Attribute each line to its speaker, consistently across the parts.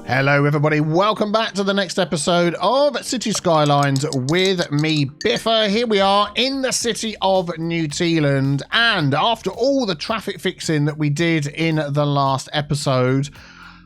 Speaker 1: Hello everybody, welcome back to the next episode of Cities Skylines with me, Biffa. Here we are in the city of New Tealand, and after all the traffic fixing that we did in the last episode,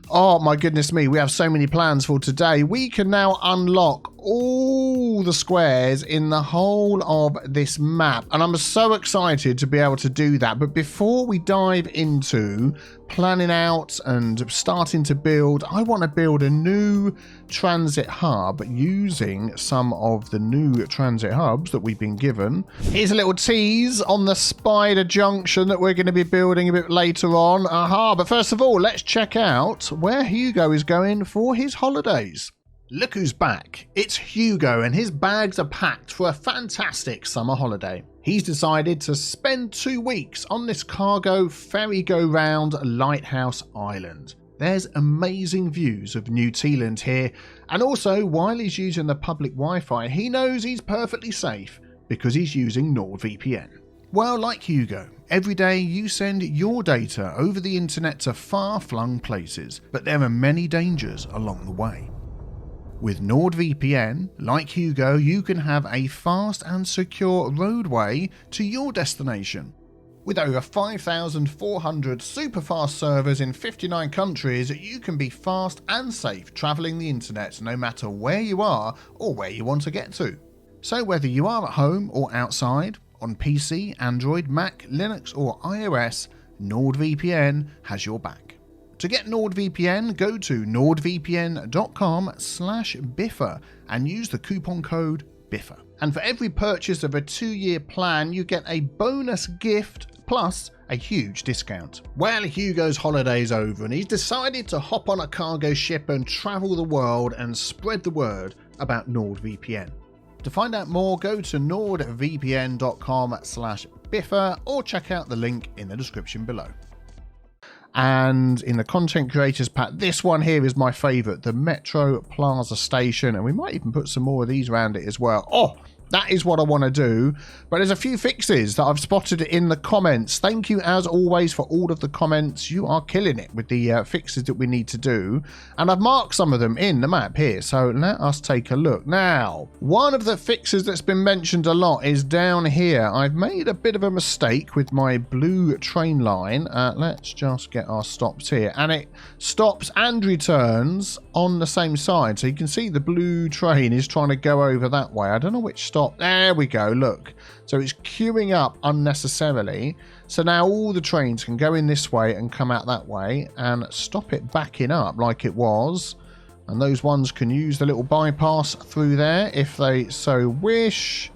Speaker 1: oh my goodness me, we have so many plans for today. We can now unlock all the squares in the whole of this map, and I'm so excited to be able to do that. But before we dive into planning out and starting to build, I want to build a new transit hub using some of the new transit hubs that we've been given. Here's a little tease on the spider junction that we're going to be building a bit later on. But first of all, let's check out where Hugo is going for his holidays. Look who's back. It's Hugo, and his bags are packed for a fantastic summer holiday. He's decided to spend 2 weeks on this cargo ferry-go-round Lighthouse Island. There's amazing views of New Tealand here, and also while he's using the public Wi-Fi, he knows he's perfectly safe because he's using NordVPN. Well, like Hugo, every day you send your data over the internet to far-flung places, but there are many dangers along the way. With NordVPN, like Hugo, you can have a fast and secure roadway to your destination. With over 5,400 super-fast servers in 59 countries, you can be fast and safe travelling the internet no matter where you are or where you want to get to. So whether you are at home or outside, on PC, Android, Mac, Linux or iOS, NordVPN has your back. To get NordVPN, go to nordvpn.com/Biffa and use the coupon code Biffa. And for every purchase of a 2-year plan, you get a bonus gift plus a huge discount. Well, Hugo's holiday's over and he's decided to hop on a cargo ship and travel the world and spread the word about NordVPN. To find out more, go to nordvpn.com/Biffa or check out the link in the description below. And in the content creators pack, this one here is my favourite, the Metro Plaza Station, and we might even put some more of these around it as well. Oh, that is what I want to do. But there's a few fixes that I've spotted in the comments. Thank you as always for all of the comments. You are killing it with the fixes that we need to do. And I've marked some of them in the map here. So let us take a look. Now, one of the fixes that's been mentioned a lot is down here. I've made a bit of a mistake with my blue train line. Let's just get our stops here. And it stops and returns on the same side. So you can see the blue train is trying to go over that way. I don't know which stop. There we go, look. So it's queuing up unnecessarily. So now all the trains can go in this way and come out that way and stop it backing up like it was. And those ones can use the little bypass through there if they so wish.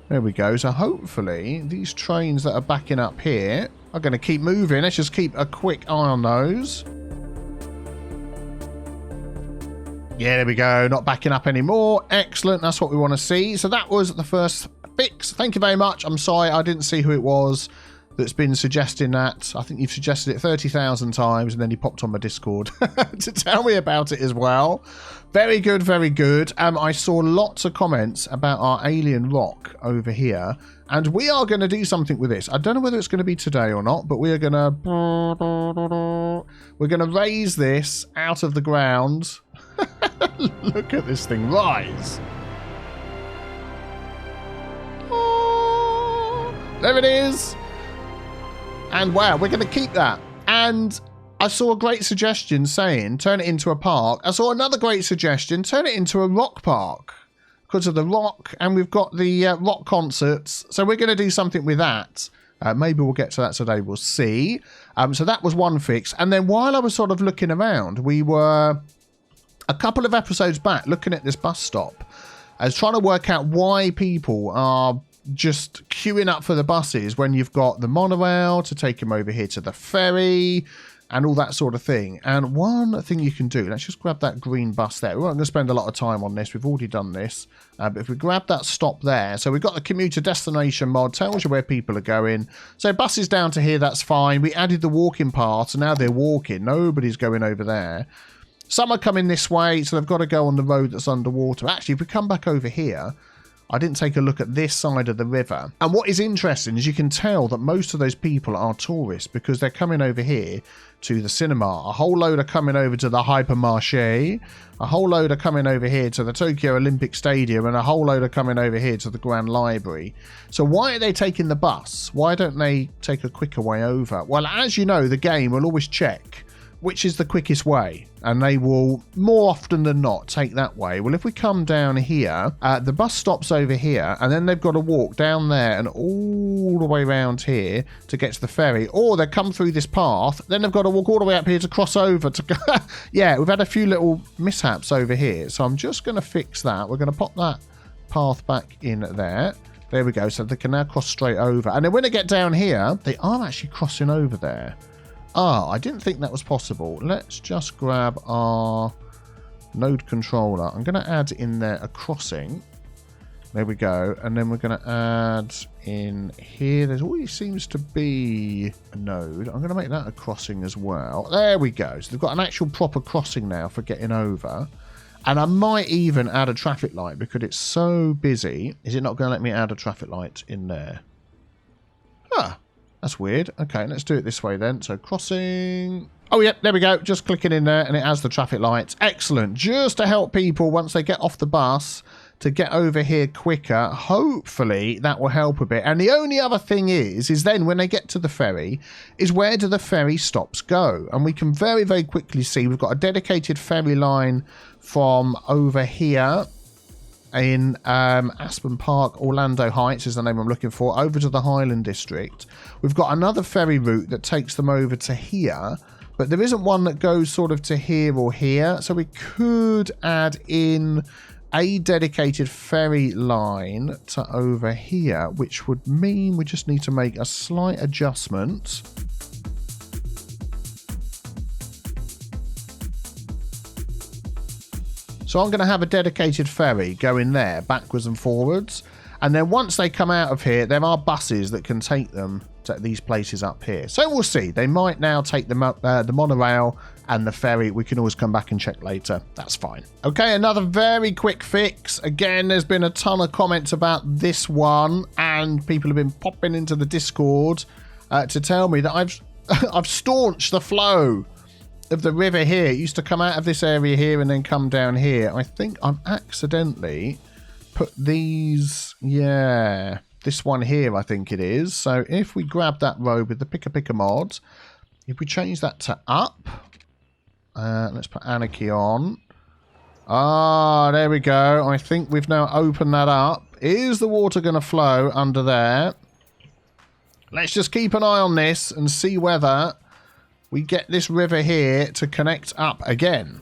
Speaker 1: There we go. So hopefully these trains that are backing up here are going to keep moving. Let's just keep a quick eye on those. Yeah, there we go. Not backing up anymore. Excellent. That's what we want to see. So that was the first fix. Thank you very much. I'm sorry I didn't see who it was that's been suggesting that. I think you've suggested it 30,000 times and then you popped on my Discord to tell me about it as well. Very good, very good. I saw lots of comments about our alien rock over here, and we are going to do something with this. I don't know whether it's going to be today or not, but we're going to raise this out of the ground. Look at this thing rise. Oh, there it is. And wow, we're going to keep that. And I saw a great suggestion saying turn it into a park. I saw another great suggestion, turn it into a rock park because of the rock, and we've got the rock concerts. So we're going to do something with that. Maybe we'll get to that today. We'll see. So that was one fix. And then while I was sort of looking around, we were a couple of episodes back looking at this bus stop. I was trying to work out why people are just queuing up for the buses when you've got the monorail to take them over here to the ferry and all that sort of thing. And one thing you can do, let's just grab that green bus there. We're not going to spend a lot of time on this. We've already done this. But if we grab that stop there, so we've got the commuter destination mod, tells you where people are going. So buses down to here, that's fine. We added the walking path, so now they're walking. Nobody's going over there. Some are coming this way, so they've got to go on the road that's underwater. Actually, if we come back over here, I didn't take a look at this side of the river. And what is interesting is you can tell that most of those people are tourists because they're coming over here to the cinema. A whole load are coming over to the Hypermarché. A whole load are coming over here to the Tokyo Olympic Stadium. And a whole load are coming over here to the Grand Library. So why are they taking the bus? Why don't they take a quicker way over? Well, as you know, the game will always check which is the quickest way, and they will more often than not take that way. Well, if we come down here, the bus stops over here, and then they've got to walk down there and all the way around here to get to the ferry, or they come through this path, then they've got to walk all the way up here to cross over to go. Yeah, we've had a few little mishaps over here, so I'm just going to fix that. We're going to pop that path back in there. There we go, so they can now cross straight over. And then when they get down here, they are actually crossing over there. Ah, I didn't think that was possible. Let's just grab our node controller. I'm going to add in there a crossing. There we go. And then we're going to add in here. There's always seems to be a node. I'm going to make that a crossing as well. There we go. So they've got an actual proper crossing now for getting over. And I might even add a traffic light because it's so busy. Is it not going to let me add a traffic light in there? Huh. That's weird. Okay, let's do it this way then. So crossing. Oh, yeah, there we go. Just clicking in there and it has the traffic lights. Excellent. Just to help people once they get off the bus to get over here quicker. Hopefully that will help a bit. And the only other thing is then when they get to the ferry, is where do the ferry stops go? And we can very, very quickly see we've got a dedicated ferry line from over here in Aspen Park, Orlando Heights is the name I'm looking for, over to the Highland District. We've got another ferry route that takes them over to here, but there isn't one that goes sort of to here or here, so we could add in a dedicated ferry line to over here, which would mean we just need to make a slight adjustment. So I'm going to have a dedicated ferry going there backwards and forwards. And then once they come out of here, there are buses that can take them to these places up here. So we'll see. They might now take the monorail and the ferry. We can always come back and check later. That's fine. Okay, another very quick fix. Again, there's been a ton of comments about this one. And people have been popping into the Discord to tell me that I've staunched the flow of the river here. It used to come out of this area here and then come down here. I think I've accidentally put these, yeah, this one here I think it is. So if we grab that road with the picker mod, if we change that to up, let's put Anarchy on. Ah, there we go. I think we've now opened that up. Is the water going to flow under there? Let's just keep an eye on this and see whether we get this river here to connect up again.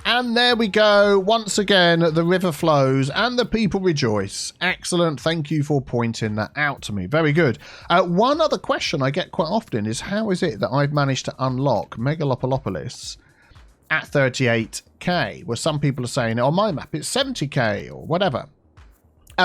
Speaker 1: And there we go. Once again, the river flows and the people rejoice. Excellent. Thank you for pointing that out to me. Very good. One other question I get quite often is how is it that I've managed to unlock Megalopolis at 38k, where some people are saying on my map it's 70k or whatever,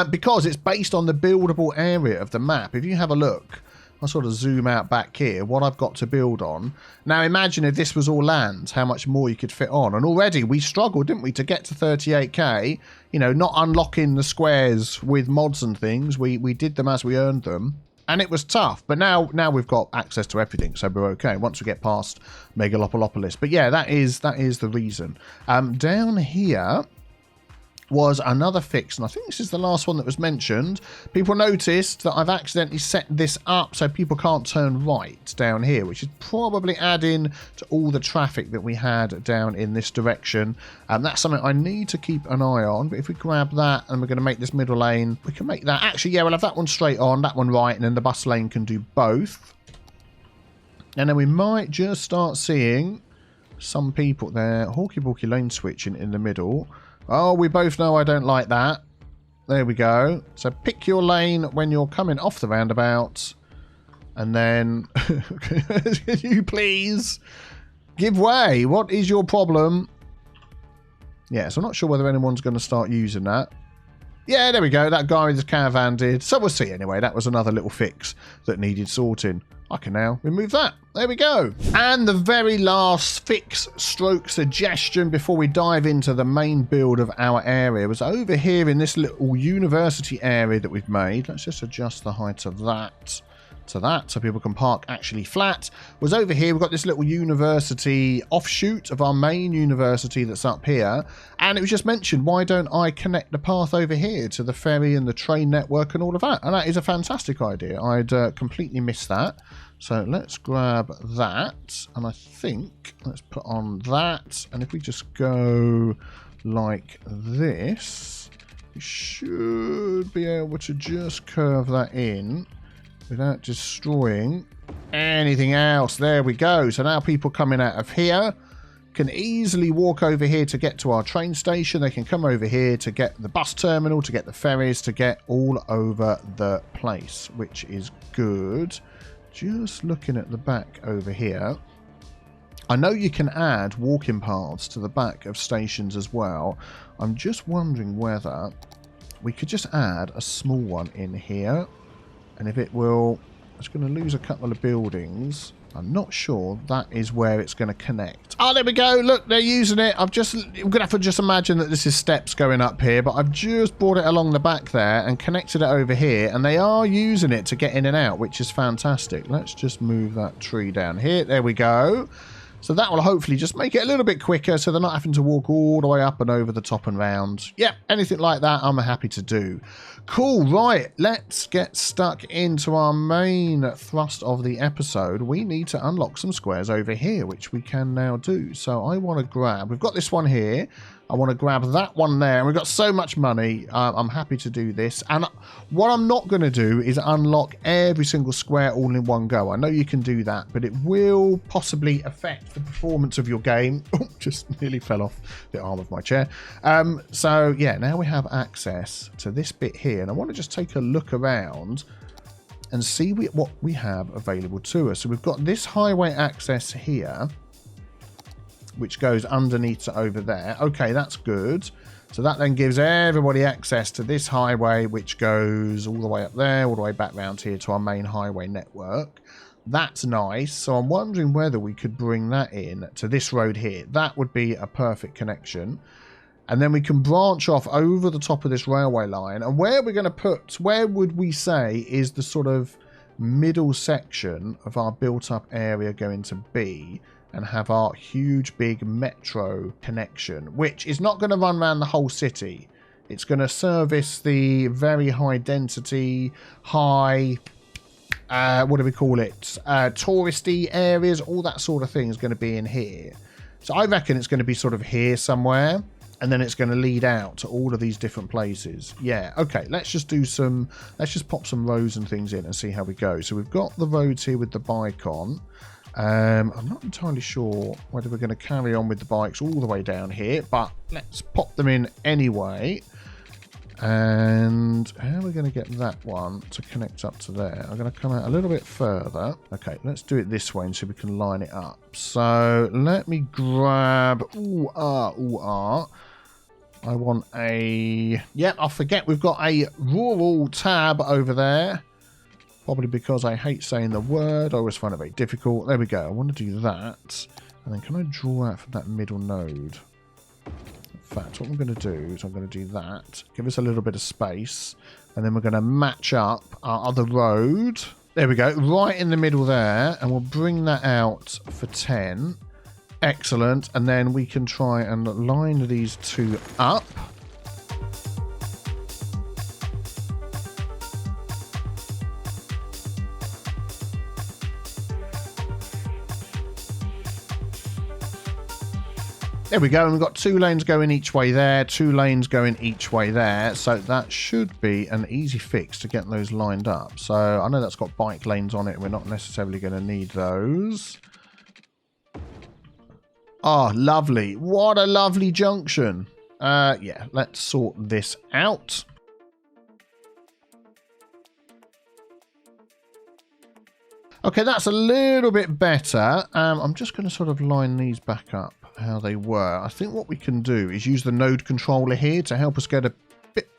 Speaker 1: because it's based on the buildable area of the map. If you have a look, I'll sort of zoom out back here, what I've got to build on. Now imagine if this was all land, how much more you could fit on. And already we struggled, didn't we, to get to 38k, you know, not unlocking the squares with mods and things. We did them as we earned them. And it was tough, but now we've got access to everything, so we're okay once we get past Megalopolis. But yeah, that is the reason. Down here was another fix, and I think this is the last one that was mentioned. People noticed that I've accidentally set this up so people can't turn right down here, which is probably adding to all the traffic that we had down in this direction. That's something I need to keep an eye on. But if we grab that and we're going to make this middle lane, we can make that. Actually, yeah, we'll have that one straight on, that one right, and then the bus lane can do both. And then we might just start seeing some people there. Hawky-balky lane switching in the middle. Oh, we both know I don't like that. There we go. So pick your lane when you're coming off the roundabout. And then, can you please give way? What is your problem? Yeah, so I'm not sure whether anyone's going to start using that. Yeah, there we go. That guy with his caravan did. So we'll see anyway. That was another little fix that needed sorting. I can now remove that. There we go. And the very last fix stroke suggestion before we dive into the main build of our area was over here in this little university area that we've made. Let's just adjust the height of that to that so people can park actually flat. Was over here. We've got this little university offshoot of our main university that's up here. And it was just mentioned, why don't I connect the path over here to the ferry and the train network and all of that? And that is a fantastic idea. I'd completely missed that. So let's grab that. And I think let's put on that. And if we just go like this, we should be able to just curve that in without destroying anything else. There we go. So now people coming out of here can easily walk over here to get to our train station. They can come over here to get the bus terminal, to get the ferries, to get all over the place, which is good. Just looking at the back over here, I know you can add walking paths to the back of stations as well. I'm just wondering whether we could just add a small one in here. And if it will, it's going to lose a couple of buildings. I'm not sure that is where it's going to connect. Oh, there we go. Look, they're using it. I'm going to have to just imagine that this is steps going up here. But I've just brought it along the back there and connected it over here. And they are using it to get in and out, which is fantastic. Let's just move that tree down here. There we go. So that will hopefully just make it a little bit quicker so they're not having to walk all the way up and over the top and round. Yep, anything like that I'm happy to do. Cool, right, let's get stuck into our main thrust of the episode. We need to unlock some squares over here, which we can now do. So I want to grab, we've got this one here. I want to grab that one there. And we've got so much money. I'm happy to do this. And what I'm not going to do is unlock every single square all in one go. I know you can do that, but it will possibly affect the performance of your game. Oh, just nearly fell off the arm of my chair. So, yeah, now we have access to this bit here. And I want to just take a look around and see what we have available to us. So we've got this highway access here, which goes underneath to over there. Okay, that's good. So that then gives everybody access to this highway, which goes all the way up there, all the way back round here to our main highway network. That's nice. So I'm wondering whether we could bring that in to this road here. That would be a perfect connection. And then we can branch off over the top of this railway line. And where we're going to put, where would we say is the sort of middle section of our built up area going to be? And have our huge big metro connection, which is not going to run around the whole city. It's going to service the very high density, high, what do we call it, touristy areas, all that sort of thing is going to be in here. So I reckon it's going to be sort of here somewhere, and then it's going to lead out to all of these different places. Yeah, okay, let's just pop some roads and things in and see how we go. So we've got the roads here with the bike on. I'm not entirely sure whether we're going to carry on with the bikes all the way down here, but let's pop them in anyway. And how are we going to get that one to connect up to there? I'm going to come out a little bit further. Okay, let's do it this way and so we can line it up. So let me grab... I want a... Yep, I forget we've got a rural tab over there. Probably because I hate saying the word. I always find it very difficult. There we go. I want to do that. And then can I draw out from that middle node? In fact, what I'm going to do is I'm going to do that. Give us a little bit of space. And then we're going to match up our other road. There we go. Right in the middle there. And we'll bring that out for 10. Excellent. And then we can try and line these two up. There we go, and we've got 2 lanes going each way there, 2 lanes going each way there, so that should be an easy fix to get those lined up. So I know that's got bike lanes on it, we're not necessarily going to need those. Oh, lovely. What a lovely junction. Yeah, let's sort this out. Okay, that's a little bit better. I'm just going to sort of line these back up how they were. I think what we can do is use the node controller here to help us get a bit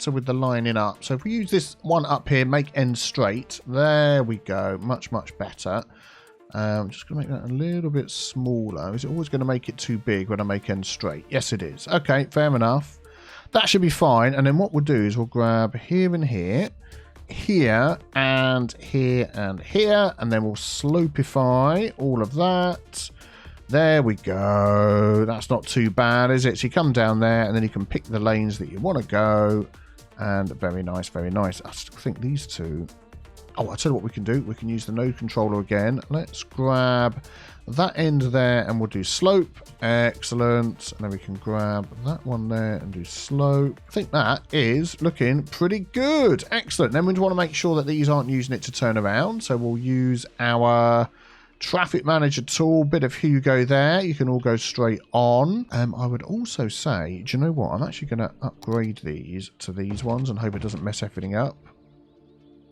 Speaker 1: better with the lining up. So if we use this one up here, make end straight. There we go. Much, much better. I'm just going to make that a little bit smaller. Is it always going to make it too big when I make end straight? Yes, it is. Okay, fair enough. That should be fine. And then what we'll do is we'll grab here and here, here and here and here, and then we'll slopeify all of that. There we go. That's not too bad, is it? So you come down there and then you can pick the lanes that you want to go. And very nice, very nice. I still think these two... Oh, I'll tell you what we can do. We can use the node controller again. Let's grab that end there and we'll do slope. Excellent. And then we can grab that one there and do slope. I think that is looking pretty good. Excellent. Then we want to make sure that these aren't using it to turn around. So we'll use our traffic manager tool. Bit of Hugo there. You can all go straight on. I would also say, do you know what? I'm actually going to upgrade these to these ones and hope it doesn't mess everything up.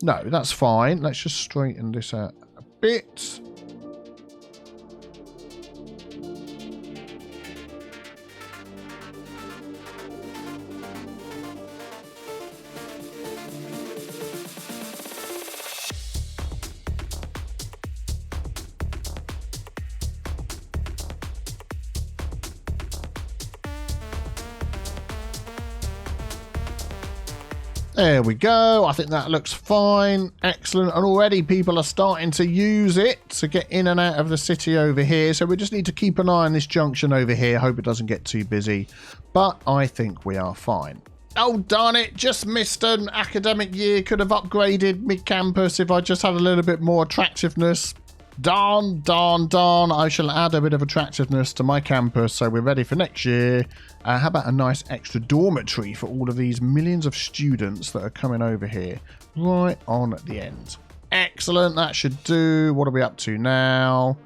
Speaker 1: No, that's fine. Let's just straighten this out a bit. There we go. I think that looks fine. Excellent. And already people are starting to use it to get in and out of the city over here. So we just need to keep an eye on this junction over here. Hope it doesn't get too busy. But I think we are fine. Oh, darn it. Just missed an academic year. Could have upgraded mid-campus if I just had a little bit more attractiveness. Darn, darn, darn. I shall add a bit of attractiveness to my campus so we're ready for next year. How about a nice extra dormitory for all of these millions of students that are coming over here right on at the end. Excellent. That should do. What are we up to now?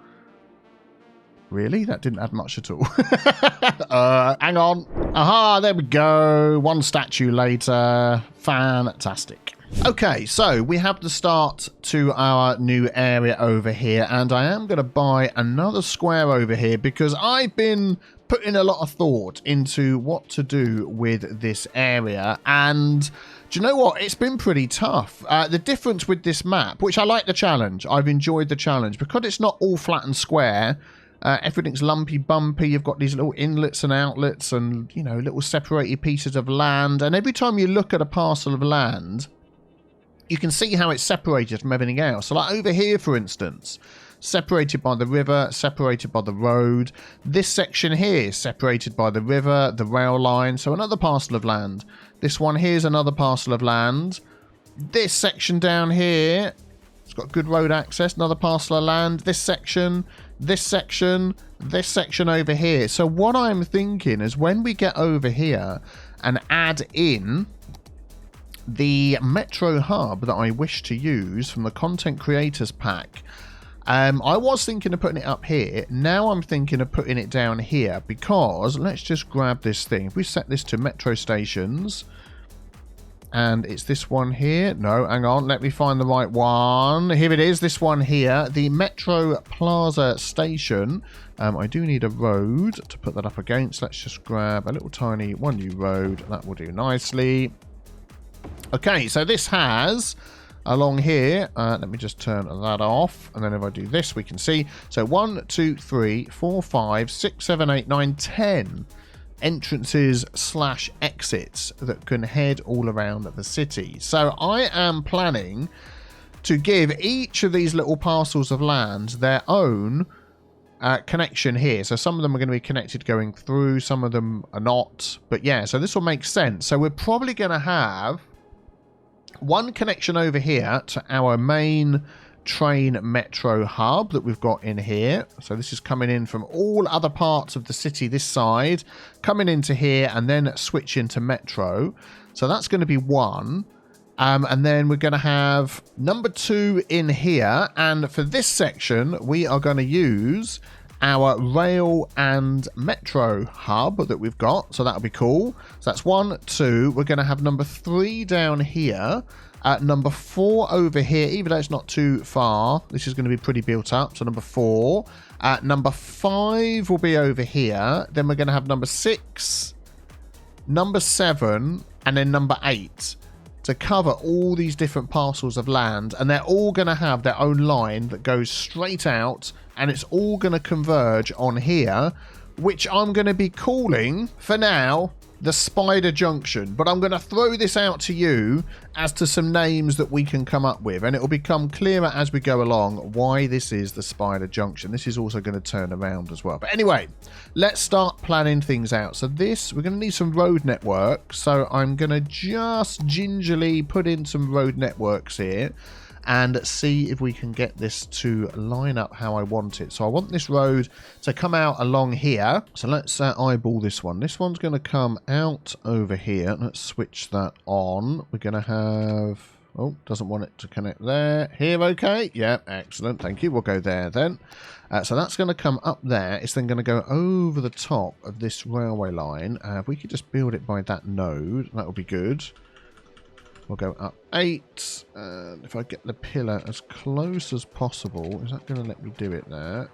Speaker 1: Really? That didn't add much at all. Hang on. Aha, there we go. One statue later. Fantastic. Okay, so we have the start to our new area over here, and I am going to buy another square over here because I've been putting a lot of thought into what to do with this area, and do you know what? It's been pretty tough. The difference with this map, which I like the challenge, I've enjoyed the challenge, because it's not all flat and square. Everything's lumpy, bumpy. You've got these little inlets and outlets and, you know, little separated pieces of land, and every time you look at a parcel of land, you can see how it's separated from everything else. So like over here, for instance, separated by the river, separated by the road. This section here is separated by the river, the rail line. So another parcel of land. This one here is another parcel of land. This section down here, it's got good road access, another parcel of land. This section, this section, this section over here. So what I'm thinking is when we get over here and add in the Metro Hub that I wish to use from the Content Creators Pack, I was thinking of putting it up here. Now I'm thinking of putting it down here because let's just grab this thing. If we set this to Metro Stations, and it's this one here. No, hang on. Let me find the right one. Here it is. This one here. The Metro Plaza Station. I do need a road to put that up against. Let's just grab a little tiny one new road. That will do nicely. Okay, so this has along here, let me just turn that off, and then if I do this we can see, so 1 2 3 4 5 6 7 8 9 10 entrances / exits that can head all around the city. So I am planning to give each of these little parcels of land their own connection here. So some of them are going to be connected going through, some of them are not, but yeah, so this will make sense. So we're probably going to have one connection over here to our main train metro hub that we've got in here. So this is coming in from all other parts of the city this side, coming into here and then switch into metro. So that's going to be one. And then we're going to have number 2 in here. And for this section, we are going to use our rail and metro hub that we've got. So that'll be cool. So that's 1, 2. We're going to have number 3 down here. Number 4 over here, even though it's not too far, this is going to be pretty built up. So number 4. Number 5 will be over here. Then we're going to have number 6, number 7, and then number 8 to cover all these different parcels of land, and they're all going to have their own line that goes straight out, and it's all going to converge on here, which I'm going to be calling for now the Spider Junction. But I'm going to throw this out to you as to some names that we can come up with, and it will become clearer as we go along why this is the Spider Junction. This is also going to turn around as well. But anyway, let's start planning things out. So this, we're going to need some road network. So I'm going to just gingerly put in some road networks here and see if we can get this to line up how I want it. So I want this road to come out along here. So let's eyeball this one. This one's going to come out over here. Let's switch that on. We're going to have... Oh, doesn't want it to connect there. Here, okay. Yeah, excellent. Thank you. We'll go there then. So that's going to come up there. It's then going to go over the top of this railway line. If we could just build it by that node, that would be good. We'll go up 8, and if I get the pillar as close as possible, is that going to let me do it there?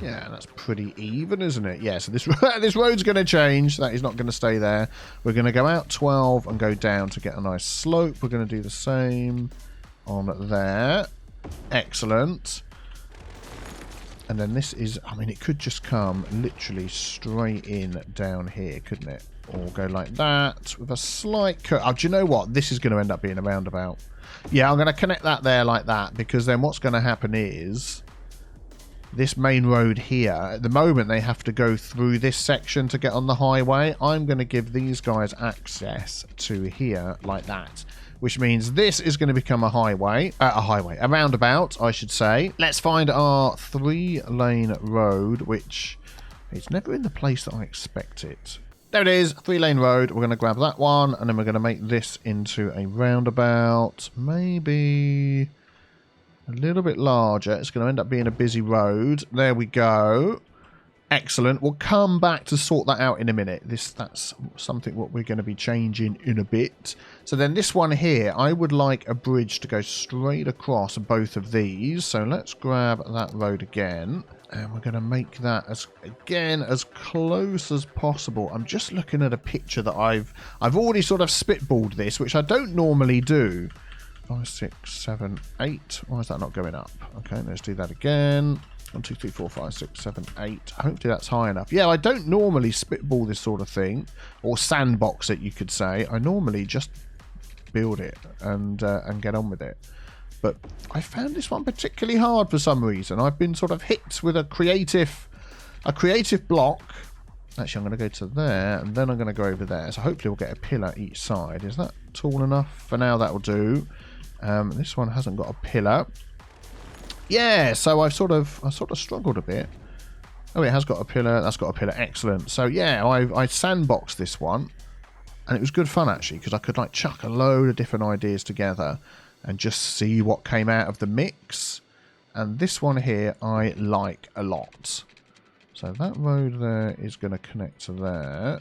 Speaker 1: Yeah, that's pretty even, isn't it? Yeah, so this this road's going to change. That is not going to stay there. We're going to go out 12 and go down to get a nice slope. We're going to do the same on there. Excellent. And then this is, I mean, it could just come literally straight in down here, couldn't it? Or go like that with a slight cut. Oh, do you know what? This is going to end up being a roundabout. Yeah, I'm going to connect that there like that, because then what's going to happen is this main road here, at the moment they have to go through this section to get on the highway. I'm going to give these guys access to here like that, which means this is going to become a highway, a roundabout, I should say. Let's find our 3-lane road, which it's never in the place that I expect it. There it is, 3-lane road. We're going to grab that one, and then we're going to make this into a roundabout. Maybe a little bit larger. It's going to end up being a busy road. There we go. Excellent. We'll come back to sort that out in a minute. That's something what we're going to be changing in a bit. So then this one here, I would like a bridge to go straight across both of these. So let's grab that road again. And we're going to make that as close as possible. I'm just looking at a picture that I've already sort of spitballed this, which I don't normally do. 5, 6, 7, 8. Why is that not going up? Okay, let's do that again. 1, 2, 3, 4, 5, 6, 7, 8. Hopefully that's high enough. Yeah, I don't normally spitball this sort of thing, or sandbox it, you could say. I normally just build it and get on with it. But I found this one particularly hard for some reason. I've been sort of hit with a creative block. Actually, I'm going to go to there, and then I'm going to go over there. So hopefully we'll get a pillar each side. Is that tall enough? For now, that will do. This one hasn't got a pillar. Yeah, so I sort of struggled a bit. Oh, it has got a pillar. That's got a pillar. Excellent. So yeah, I sandboxed this one, and it was good fun actually, because I could like chuck a load of different ideas together and just see what came out of the mix. And this one here I like a lot. So that road there is going to connect to there.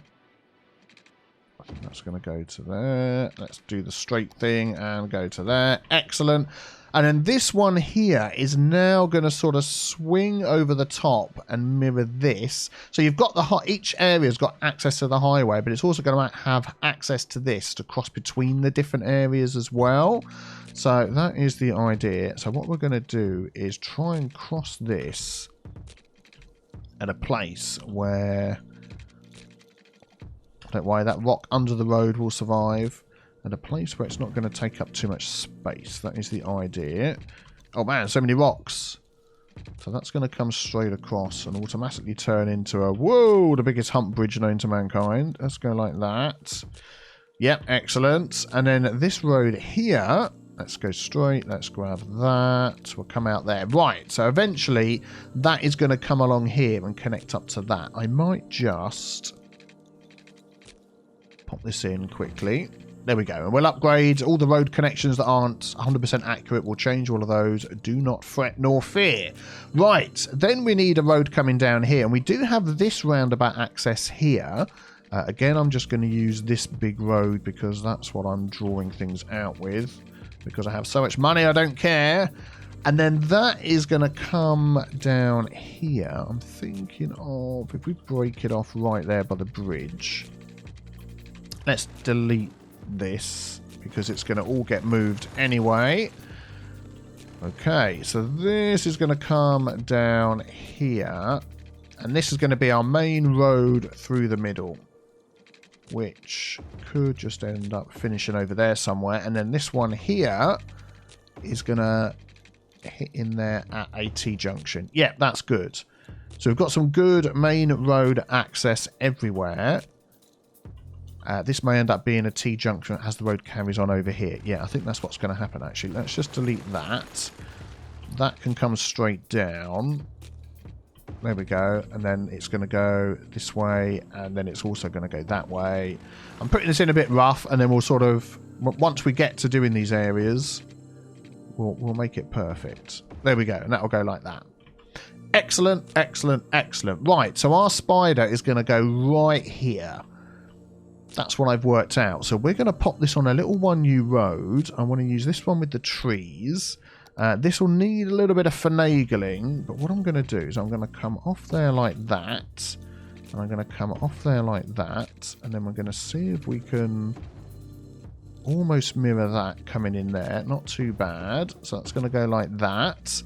Speaker 1: I think that's going to go to there. Let's do the straight thing and go to there. Excellent. And then this one here is now going to sort of swing over the top and mirror this. So you've got each area's got access to the highway, but it's also going to have access to this to cross between the different areas as well. So that is the idea. So what we're going to do is try and cross this at a place where, I don't worry, that rock under the road will survive, and a place where it's not going to take up too much space. That is the idea. Oh man, so many rocks. So that's going to come straight across and automatically turn into a, whoa, the biggest hump bridge known to mankind. Let's go like that. Yep, excellent. And then this road here, let's go straight. Let's grab that. We'll come out there. Right, so eventually that is going to come along here and connect up to that. I might just pop this in quickly. There we go. And we'll upgrade all the road connections that aren't 100% accurate. We'll change all of those. Do not fret nor fear. Right, then we need a road coming down here. And we do have this roundabout access here. Again, I'm just going to use this big road because that's what I'm drawing things out with. Because I have so much money, I don't care. And then that is going to come down here. I'm thinking of, if we break it off right there by the bridge, Let's delete this because it's going to all get moved anyway. Okay, so this is going to come down here. And this is going to be our main road through the middle, which could just end up finishing over there somewhere. And then this one here is going to hit in there at a T-junction. Yeah, that's good. So we've got some good main road access everywhere. This may end up being a T-junction as the road carries on over here. Yeah, I think that's what's going to happen, actually. Let's just delete that. That can come straight down. There we go. And then it's going to go this way, and then it's also going to go that way. I'm putting this in a bit rough, and then we'll sort of, once we get to doing these areas, we'll make it perfect. There we go, and that'll go like that. Excellent, excellent, excellent. Right, so our spider is going to go right here. That's what I've worked out. So we're going to pop this on a little 1U road. I want to use this one with the trees. This will need a little bit of finagling, but what I'm going to do is I'm going to come off there like that, and I'm going to come off there like that, and then we're going to see if we can almost mirror that coming in there. Not too bad. So that's going to go like that,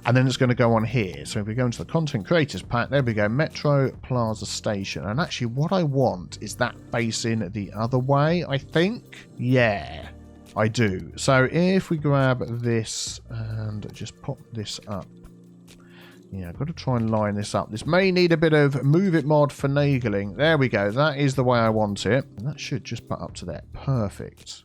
Speaker 1: and then it's going to go on here. So if we go into the Content Creators pack, there we go, Metro Plaza Station. And actually what I want is that facing the other way, I think. Yeah. I do. So if we grab this and just pop this up. Yeah, I've got to try and line this up. This may need a bit of Move It mod finagling. There we go. That is the way I want it. And that should just put up to there. Perfect.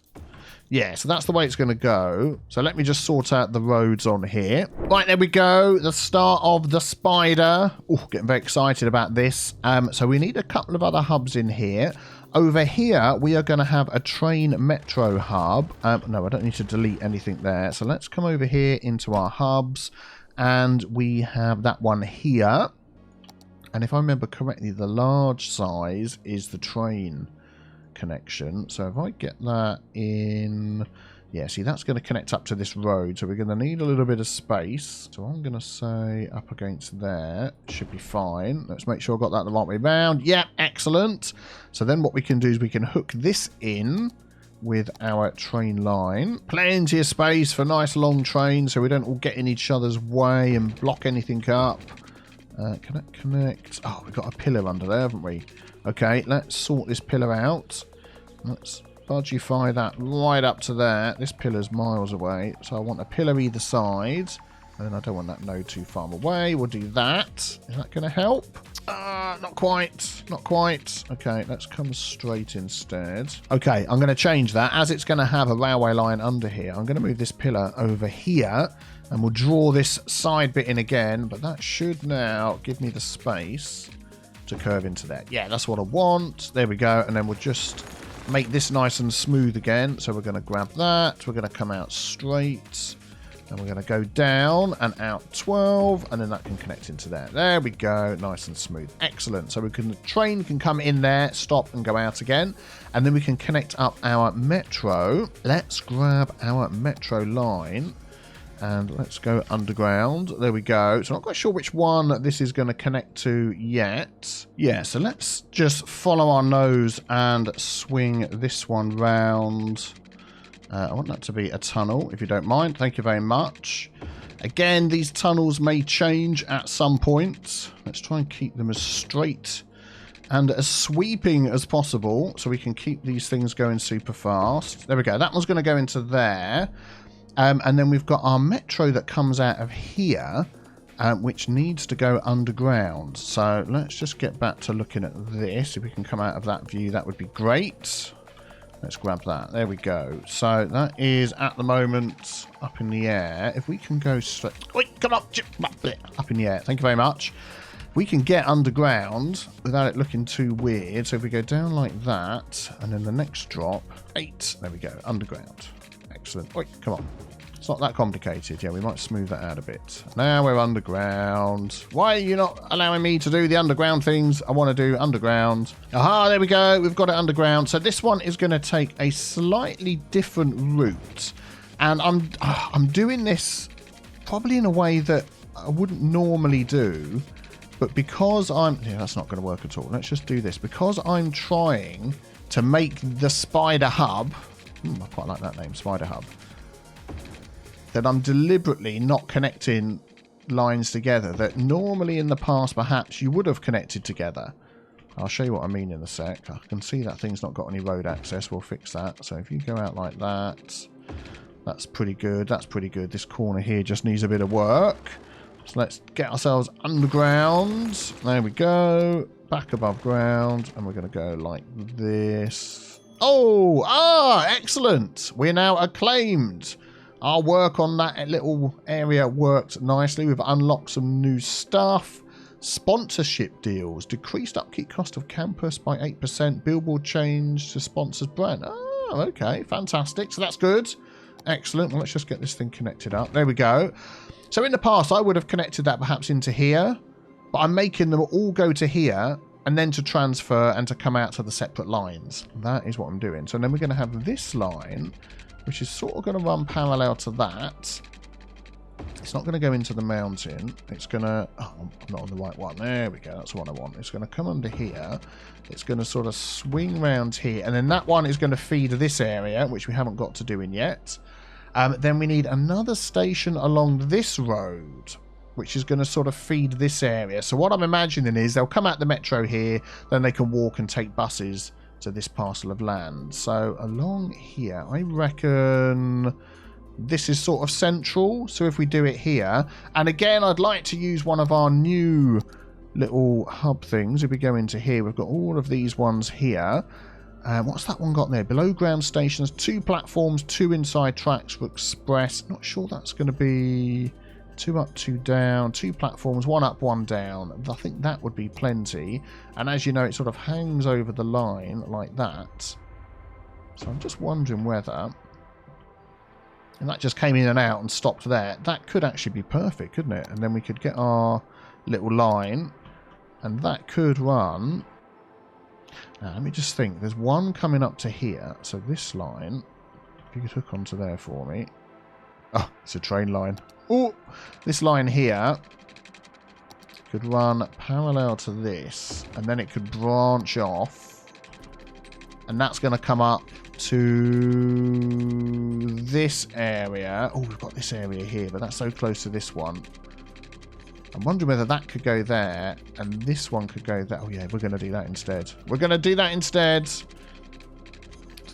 Speaker 1: Yeah, so that's the way it's going to go. So let me just sort out the roads on here. Right, there we go. The start of the spider. Oh, getting very excited about this. So we need a couple of other hubs in here. Over here, we are going to have a train metro hub. No, I don't need to delete anything there. So let's come over here into our hubs. And we have that one here. And if I remember correctly, the large size is the train connection. So if I get that in... Yeah, see, that's going to connect up to this road. So we're going to need a little bit of space. So I'm going to say up against there. Should be fine. Let's make sure I've got that the right way around. Yeah, excellent. So then what we can do is we can hook this in with our train line. Plenty of space for nice long trains so we don't all get in each other's way and block anything up. Can that connect? Oh, we've got a pillar under there, haven't we? Okay, let's sort this pillar out. Let's budgify that right up to there. This pillar's miles away, so I want a pillar either side. And I don't want that node too far away. We'll do that. Is that going to help? Not quite. Not quite. Okay, let's come straight instead. Okay, I'm going to change that. As it's going to have a railway line under here, I'm going to move this pillar over here. And we'll draw this side bit in again. But that should now give me the space to curve into there. Yeah, that's what I want. There we go. And then we'll just make this nice and smooth again. So we're going to grab that. We're going to come out straight. And we're going to go down and out 12, and then that can connect into there. There we go, nice and smooth. Excellent. So the train can come in there, stop and go out again. And then we can connect up our metro. Let's grab our metro line and let's go underground. There we go. So I'm not quite sure which one this is going to connect to yet. Yeah, so let's just follow our nose and swing this one round. I want that to be a tunnel, if you don't mind. Thank you very much. Again, these tunnels may change at some point. Let's try and keep them as straight and as sweeping as possible so we can keep these things going super fast. There we go. That one's going to go into there. And then we've got our metro that comes out of here, which needs to go underground. So let's just get back to looking at this. If we can come out of that view, that would be great. Let's grab that. There we go. So that is at the moment up in the air. If we can go straight... Wait, come on! Up in the air. Thank you very much. We can get underground without it looking too weird. So if we go down like that, and then the next drop, 8. There we go. Underground. Excellent. Wait, come on. It's not that complicated. Yeah, we might smooth that out a bit. Now we're underground. Why are you not allowing me to do the underground things? I want to do underground. Aha, there we go. We've got it underground. So this one is going to take a slightly different route. And I'm doing this probably in a way that I wouldn't normally do. But because I'm... Yeah, that's not going to work at all. Let's just do this. Because I'm trying to make the spider hub. I quite like that name, spider hub. That I'm deliberately not connecting lines together that normally in the past perhaps you would have connected together. I'll show you what I mean in a sec. I can see that thing's not got any road access. We'll fix that. So if you go out like that, that's pretty good. That's pretty good. This corner here just needs a bit of work. So let's get ourselves underground. There we go. Back above ground. And we're going to go like this. Oh, excellent. We're now acclaimed. Our work on that little area worked nicely. We've unlocked some new stuff. Sponsorship deals. Decreased upkeep cost of campus by 8%. Billboard change to sponsors brand. Oh, okay. Fantastic. So that's good. Excellent. Well, let's just get this thing connected up. There we go. So in the past, I would have connected that perhaps into here. But I'm making them all go to here and then to transfer and to come out to the separate lines. That is what I'm doing. So then we're going to have this line, which is sort of going to run parallel to that. It's not going to go into the mountain. It's going to... Oh, I'm not on the right one. There we go. That's what I want. It's going to come under here. It's going to sort of swing round here. And then that one is going to feed this area, which we haven't got to doing yet. Then we need another station along this road, which is going to sort of feed this area. So what I'm imagining is they'll come out the metro here, then they can walk and take buses to this parcel of land. So along here, I reckon... This is sort of central, so if we do it here, and again, I'd like to use one of our new little hub things. If we go into here, we've got all of these ones here. What's that one got there? Below ground stations, 2 platforms, 2 inside tracks for express. Not sure that's going to be 2 up, 2 down, 2 platforms, 1 up, 1 down. I think that would be plenty. And as you know, it sort of hangs over the line like that. So I'm just wondering whether... And that just came in and out and stopped there. That could actually be perfect, couldn't it? And then we could get our little line. And that could run... Now, let me just think. There's one coming up to here. So this line... If you could hook onto there for me. Oh, it's a train line. Oh! This line here could run parallel to this. And then it could branch off. And that's going to come up to this area. Oh, we've got this area here, but that's so close to this one. I'm wondering whether that could go there and this one could go there. Oh yeah, we're going to do that instead. We're going to do that instead. So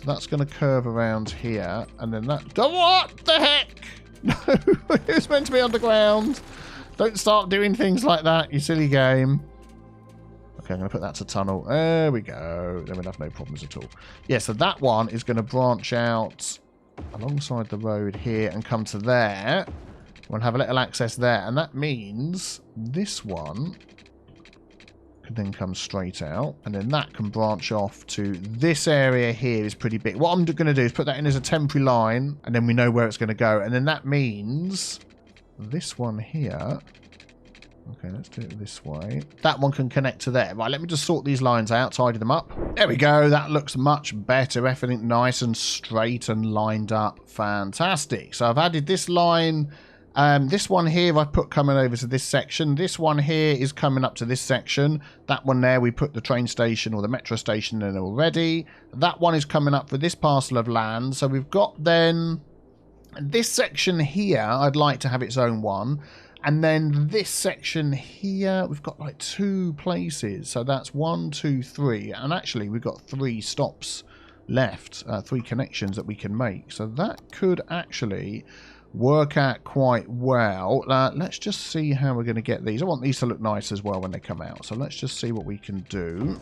Speaker 1: that's going to curve around here and then that... Oh, what the heck? No, it's meant to be underground. Don't start doing things like that, you silly game. Okay, I'm going to put that to tunnel. There we go. Then we'll have no problems at all. Yeah, so that one is going to branch out alongside the road here and come to there. We'll have a little access there. And that means this one can then come straight out. And then that can branch off to this area here is pretty big. What I'm going to do is put that in as a temporary line. And then we know where it's going to go. And then that means this one here... Okay, let's do it this way. That one can connect to there. Right, let me just sort these lines out, tidy them up. There we go. That looks much better. Everything nice and straight and lined up. Fantastic. So I've added this line. This one here I've put coming over to this section. This one here is coming up to this section. That one there we put the train station or the metro station in already. That one is coming up for this parcel of land. So we've got then this section here. I'd like to have its own one. And then this section here, we've got like 2 places. So that's 1, 2, 3. And actually, we've got 3 stops left, 3 connections that we can make. So that could actually work out quite well. Let's just see how we're going to get these. I want these to look nice as well when they come out. So let's just see what we can do.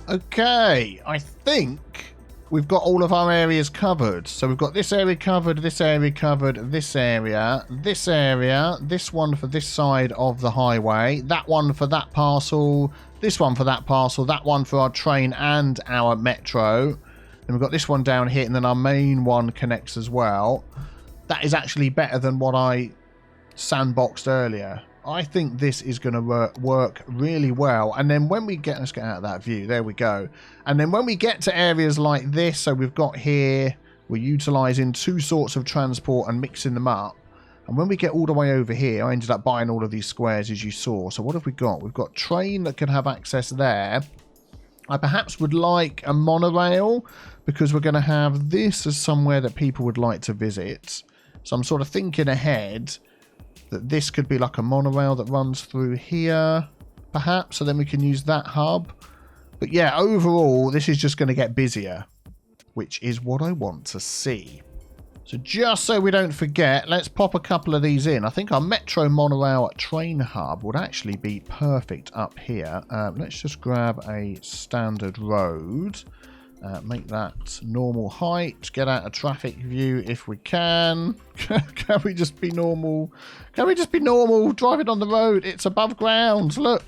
Speaker 1: Okay, I think we've got all of our areas covered. So we've got this area covered, this area covered, this area, this one for this side of the highway, that one for that parcel, this one for that parcel, that one for our train and our metro. Then we've got this one down here, and then our main one connects as well. That is actually better than what I sandboxed earlier. I think this is going to work really well. And then when we get, let's get out of that view. There we go. And then when we get to areas like this, so we've got here, we're utilising two sorts of transport and mixing them up. And when we get all the way over here, I ended up buying all of these squares, as you saw. So what have we got? We've got train that can have access there. I perhaps would like a monorail, because we're going to have this as somewhere that people would like to visit. So I'm sort of thinking ahead that this could be like a monorail that runs through here, perhaps, so then we can use that hub. But yeah, overall, this is just going to get busier, which is what I want to see. So just so we don't forget, let's pop a couple of these in. I think our metro monorail train hub would actually be perfect up here. Let's just grab a standard road. Make that normal height. Get out of traffic view if we can. Can we just be normal? Can we just be normal? Driving on the road. It's above ground. Look.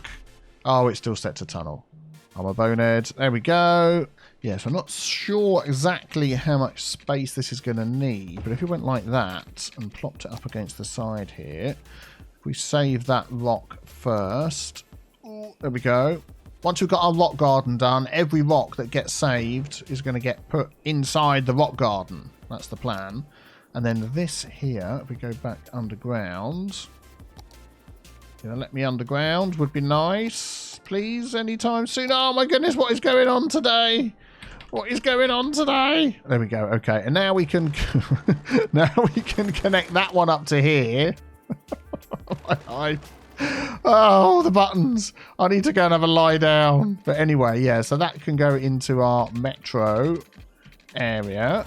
Speaker 1: Oh, it's still set to tunnel. I'm a bonehead. There we go. Yeah, so I'm not sure exactly how much space this is going to need. But if we went like that and plopped it up against the side here. If we save that rock first. Ooh, there we go. Once we've got our rock garden done, every rock that gets saved is going to get put inside the rock garden. That's the plan. And then this here, if we go back underground. Let me underground would be nice. Please, anytime soon. Oh my goodness, what is going on today? What is going on today? There we go. Okay, and now we can now we can connect that one up to here. Oh, the buttons. I need to go and have a lie down. But anyway, yeah, so that can go into our metro area.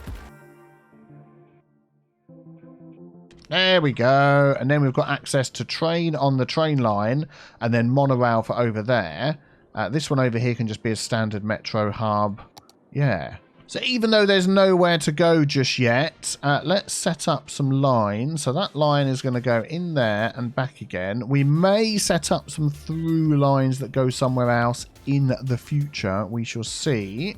Speaker 1: There we go. And then we've got access to train on the train line and then monorail for over there. This one over here can just be a standard metro hub. Yeah. So even though there's nowhere to go just yet, let's set up some lines. So that line is going to go in there and back again. We may set up some through lines that go somewhere else in the future. We shall see.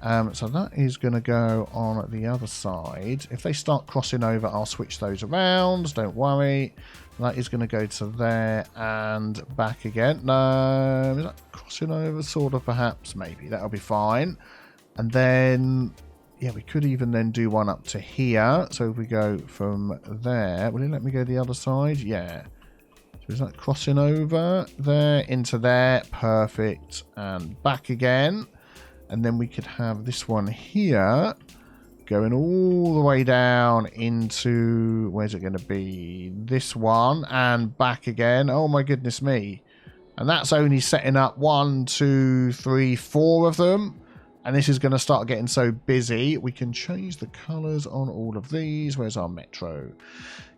Speaker 1: So that is going to go on the other side. If they start crossing over, I'll switch those around. Don't worry. That is going to go to there and back again. No, is that crossing over? Sort of, perhaps, maybe. That'll be fine. And then, yeah, we could even then do one up to here. So if we go from there, will it let me go the other side? Yeah. So is that crossing over there into there? Perfect. And back again. And then we could have this one here going all the way down into, where's it going to be? This one and back again. Oh my goodness me. And that's only setting up 1, 2, 3, 4 of them. And this is going to start getting so busy. We can change the colours on all of these. Where's our metro?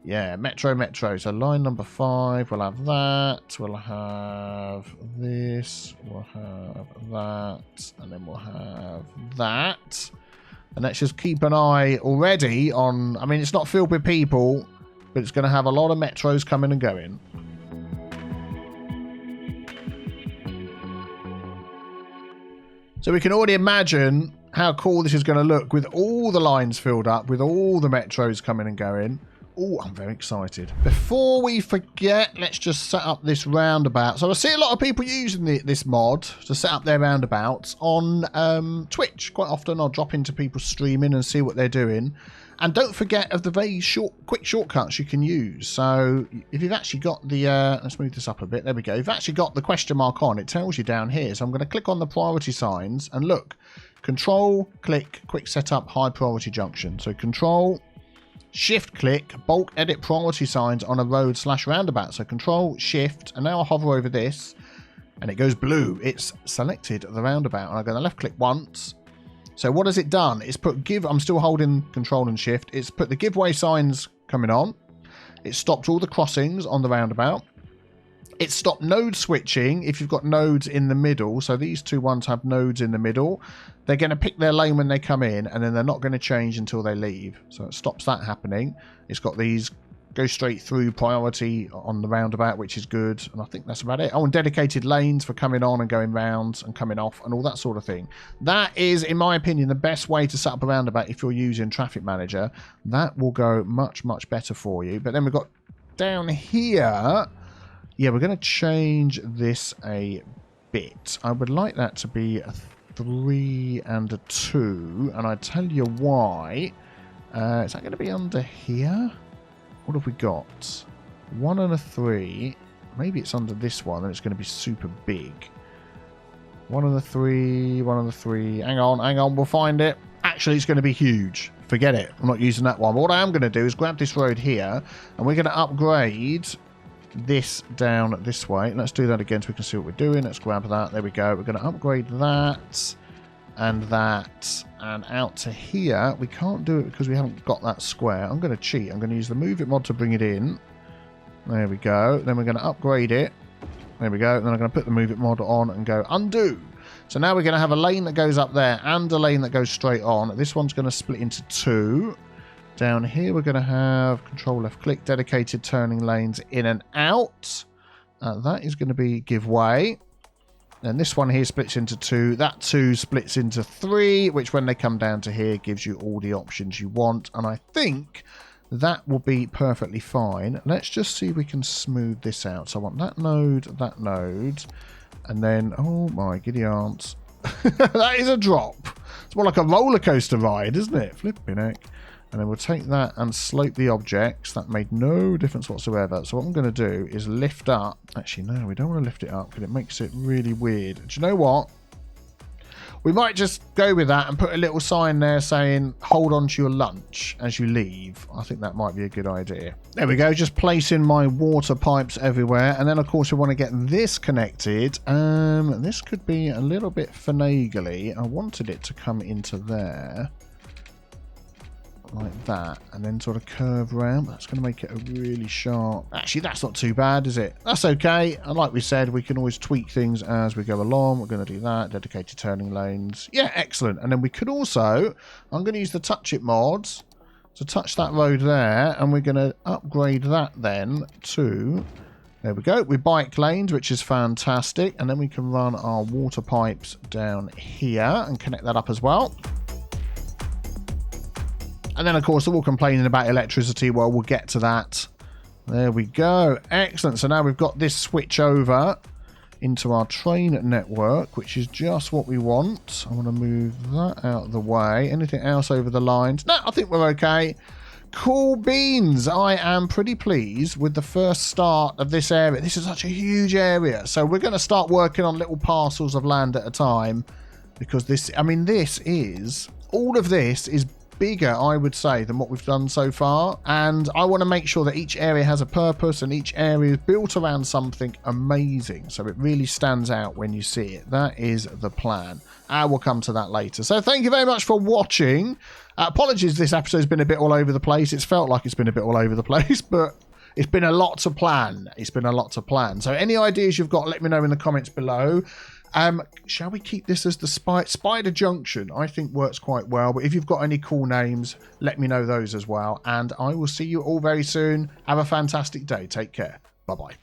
Speaker 1: Yeah, metro. So line number 5, we'll have that. We'll have this. We'll have that. And then we'll have that. And let's just keep an eye already on... I mean, it's not filled with people, but it's going to have a lot of metros coming and going. So we can already imagine how cool this is going to look with all the lines filled up, with all the metros coming and going. Oh, I'm very excited. Before we forget, let's just set up this roundabout. So I see a lot of people using this mod to set up their roundabouts on Twitch. Quite often I'll drop into people streaming and see what they're doing. And don't forget of the very quick shortcuts you can use. So if you've actually got the, let's move this up a bit. There we go. If you've actually got the question mark on, it tells you down here. So I'm going to click on the priority signs and look, control, click, quick setup, high priority junction. So control, shift click, bulk edit priority signs on a road / roundabout. So control, shift, and now I'll hover over this and it goes blue. It's selected the roundabout and I'm going to left click once. So what has it done? It's put give, I'm still holding control and shift. It's put the giveaway signs coming on. It stopped all the crossings on the roundabout. It stopped node switching if you've got nodes in the middle. So these two ones have nodes in the middle. They're going to pick their lane when they come in, and then they're not going to change until they leave. So it stops that happening. It's got these go straight through priority on the roundabout, which is good. And I think that's about it. Oh, and dedicated lanes for coming on and going round and coming off and all that sort of thing. That is, in my opinion, the best way to set up a roundabout if you're using Traffic Manager. That will go much, much better for you. But then we've got down here... Yeah, we're going to change this a bit. I would like that to be a 3 and a 2. And I tell you why. Is that going to be under here? What have we got? 1 and a 3. Maybe it's under this one and it's going to be super big. 1 and a 3. 1 and a 3. Hang on. We'll find it. Actually, it's going to be huge. Forget it. I'm not using that one. But what I am going to do is grab this road here. And we're going to upgrade... this down this way. Let's do that again so we can see what we're doing. Let's grab that. There we go. We're going to upgrade that and that and out to here. We can't do it because we haven't got that square. I'm going to cheat. I'm going to use the Move It mod to bring it in. There we go. Then we're going to upgrade it. There we go. And then I'm going to put the Move It mod on and go undo. So now we're going to have a lane that goes up there and a lane that goes straight on. This one's going to split into 2. Down here, we're going to have control left click, dedicated turning lanes in and out. That is going to be give way. And this one here splits into 2. That 2 splits into 3, which when they come down to here gives you all the options you want. And I think that will be perfectly fine. Let's just see if we can smooth this out. So I want that node, and then, oh my giddy aunts. That is a drop. It's more like a roller coaster ride, isn't it? Flipping heck. And then we'll take that and slope the objects. That made no difference whatsoever. So what I'm going to do is lift up. Actually, no, we don't want to lift it up because it makes it really weird. Do you know what? We might just go with that and put a little sign there saying, hold on to your lunch as you leave. I think that might be a good idea. There we go. Just placing my water pipes everywhere. And then, of course, we want to get this connected. This could be a little bit finagly. I wanted it to come into there. Like that, and then sort of curve around. That's going to make it a really sharp... Actually, that's not too bad, is it? That's okay. And like we said, we can always tweak things as we go along. We're going to do that. Dedicated turning lanes. Yeah, excellent. And then we could also... I'm going to use the Touch It mods to touch that road there, and we're going to upgrade that then to... There we go. We bike lanes, which is fantastic. And then we can run our water pipes down here and connect that up as well. And then, of course, they're all complaining about electricity. Well, we'll get to that. There we go. Excellent. So now we've got this switch over into our train network, which is just what we want. I want to move that out of the way. Anything else over the lines? No, I think we're okay. Cool beans. I am pretty pleased with the first start of this area. This is such a huge area. So we're going to start working on little parcels of land at a time because this, I mean, all of this is bigger, I would say, than what we've done so far, and I want to make sure that each area has a purpose and each area is built around something amazing, so it really stands out when you see it. That is the plan. I will come to that later. So thank you very much for watching. Apologies, this episode's been a bit all over the place. It's felt like it's been a bit all over the place, but it's been a lot to plan. So any ideas you've got, let me know in the comments below. Shall we keep this as the Spider Junction? I think works quite well. But if you've got any cool names, let me know those as well. And I will see you all very soon. Have a fantastic day. Take care. Bye-bye.